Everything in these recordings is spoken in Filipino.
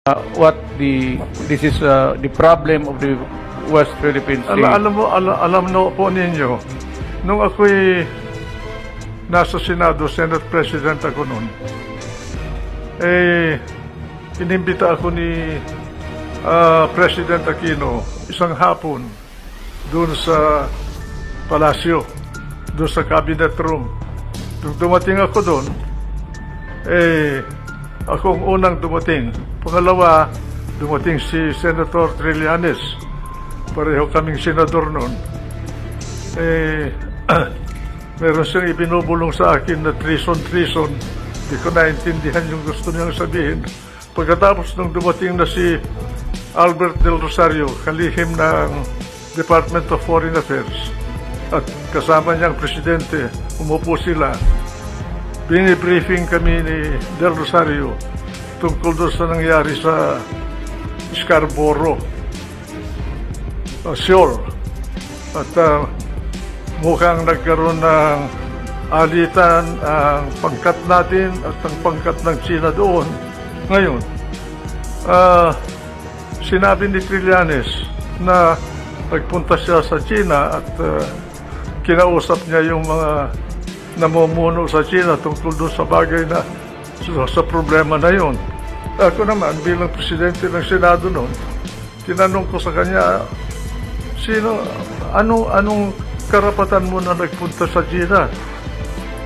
what this is the problem of the West Philippine Sea. Alam po ninyo, nung ako'y nasa Senado, Senate President ako noon, inimbita ako ni President Aquino isang hapon doon sa palasyo, doon sa cabinet room. Nung dumating ako doon, akong unang dumating. Pangalawa, dumating si Senator Trillanes. Pareho kaming senador noon. Meron siyang ibinubulong sa akin na treason. Hindi ko naintindihan yung gusto niyang sabihin. Pagkatapos nung dumating na si Albert Del Rosario, kalihim ng Department of Foreign Affairs, at kasama niyang presidente, umupo sila. Bini-briefing kami ni Del Rosario tungkol doon sa nangyari sa Scarborough, Seoul. At mukhang nagkaroon ng alitan ang pangkat natin at ang pangkat ng China doon. Ngayon, sinabi ni Trillanes na nagpunta siya sa China at kinausap niya yung mga namumuno sa China tungkol doon sa bagay na sa problema na yun. Ako naman, bilang presidente ng Senado noon, tinanong ko sa kanya, anong karapatan mo na nagpunta sa China?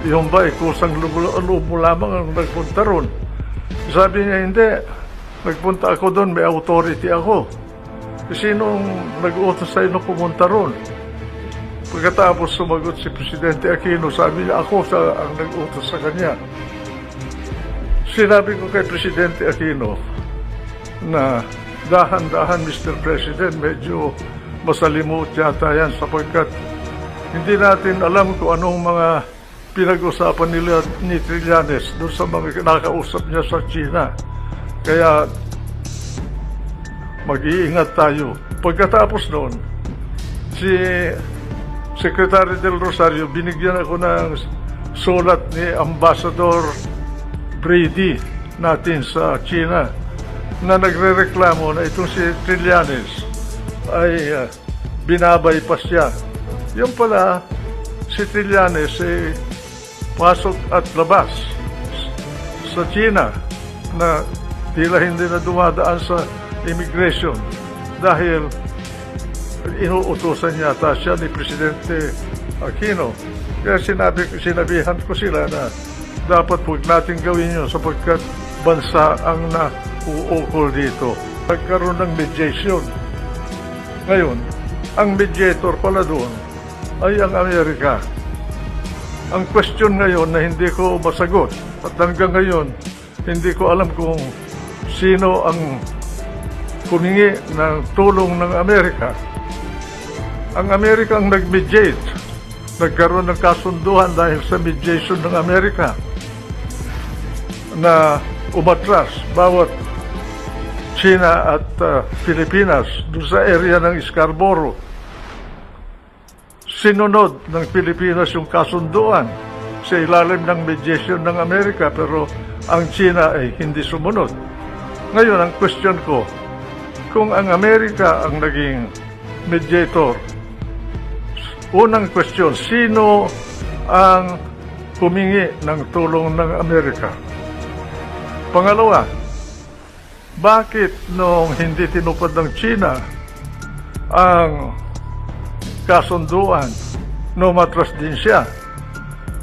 Yung ba, kusang loob mo lamang ang nagpunta ron? Sabi niya, hindi. Nagpunta ako doon, may authority ako. Sinong nag-utos sa'yo na pumunta ron? Pagkatapos sumagot si Presidente Aquino, sabi niya, ako ang nag-utos sa kanya. Sinabi ko kay Presidente Aquino na dahan-dahan, Mr. President, medyo masalimut yata yan sapagkat hindi natin alam kung anong mga pinag-usapan nila ni Trillanes doon sa mga nakausap niya sa China. Kaya mag-iingat tayo. Pagkatapos noon, si Secretary Del Rosario, binigyan ako ng sulat ni Ambassador Brady natin sa China na nagre-reklamo na itong si Trillanes ay binabypass siya. Yung pala, si Trillanes pasok at labas sa China na tila hindi na dumadaan sa immigration dahil inuutusan yata siya ni Presidente Aquino. Kaya sinabihan ko sila na dapat huwag natin gawin yun sapagkat bansa ang nauukol dito. Nagkaroon ng mediation. Ngayon, ang mediator pala doon ay ang Amerika. Ang question ngayon na hindi ko masagot at hanggang ngayon hindi ko alam kung sino ang humingi ng tulong ng Amerika. Ang Amerika ang nag-mediate. Nagkaroon ng kasunduan dahil sa mediation ng Amerika na umatras bawat China at Pilipinas doon sa area ng Scarborough. Sinunod ng Pilipinas yung kasunduan sa ilalim ng mediation ng Amerika pero ang China ay hindi sumunod. Ngayon, ang question ko, kung ang Amerika ang naging mediator, unang question, sino ang humingi ng tulong ng Amerika? Pangalawa, bakit nung hindi tinupad ng China ang kasunduan, umatras din siya?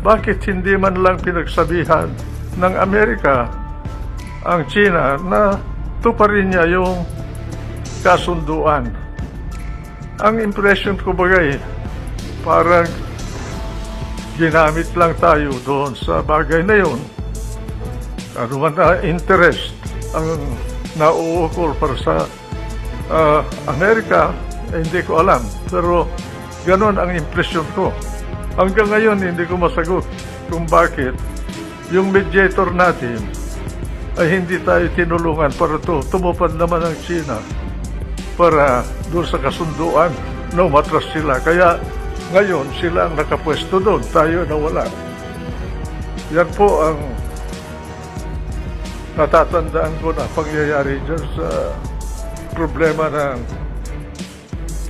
Bakit hindi man lang pinagsabihan ng Amerika ang China na tuparin niya yung kasunduan? Ang impression ko bagay, parang ginamit lang tayo doon sa bagay na yun. Ano man na interest ang nauukol para sa Amerika, hindi ko alam. Pero ganon ang impression ko. Hanggang ngayon, hindi ko masagot kung bakit yung mediator natin ay hindi tayo tinulungan para tumupad naman ang China para doon sa kasunduan na umatras sila. Kaya ngayon, sila ang nakapwesto doon, tayo na wala. Yan po ang natatandaan ko na pangyayari dyan sa problema ng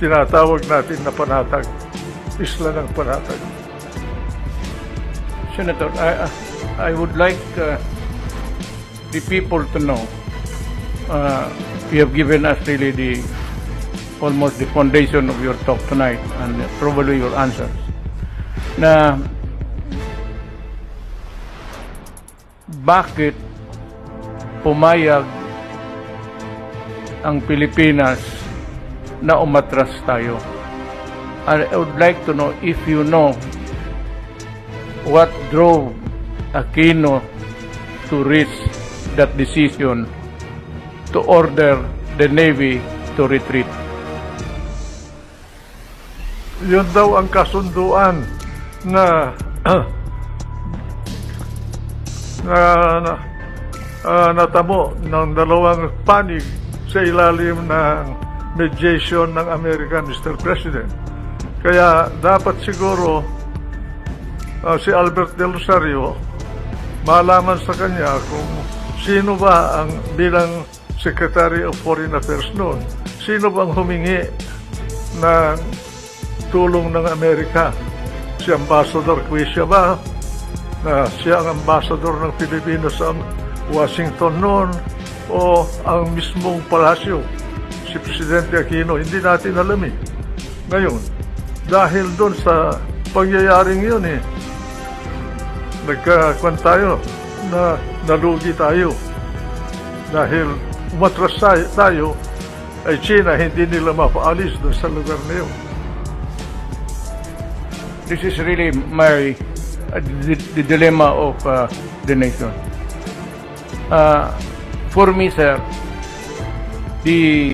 tinatawag natin na panatag, isla ng panatag. Senator, I would like the people to know. You have given us really almost the foundation of your talk tonight and probably your answers. Na bakit pumayag ang Pilipinas na umatras tayo? I would like to know if you know what drove Aquino to reach that decision to order the Navy to retreat. Yun daw ang kasunduan na natamo ng dalawang panig sa ilalim ng mediation ng Amerika, Mr. President. Kaya dapat siguro si Albert Del Rosario malaman sa kanya kung sino ba ang bilang Secretary of Foreign Affairs noon, sino bang humingi ng tulong ng Amerika? Si Ambassador Quisha ba? Na siya ang ambassador ng Pilipinas sa Washington noon, o ang mismong palasyo, si Presidente Aquino? Hindi natin alam eh. Ngayon, dahil doon sa pangyayaring yun nagkakuan tayo na nalugi tayo. Dahil umatras tayo, ay China hindi nila mapaalis doon sa lugar na yun. This is really the dilemma of the nation. For me, sir, the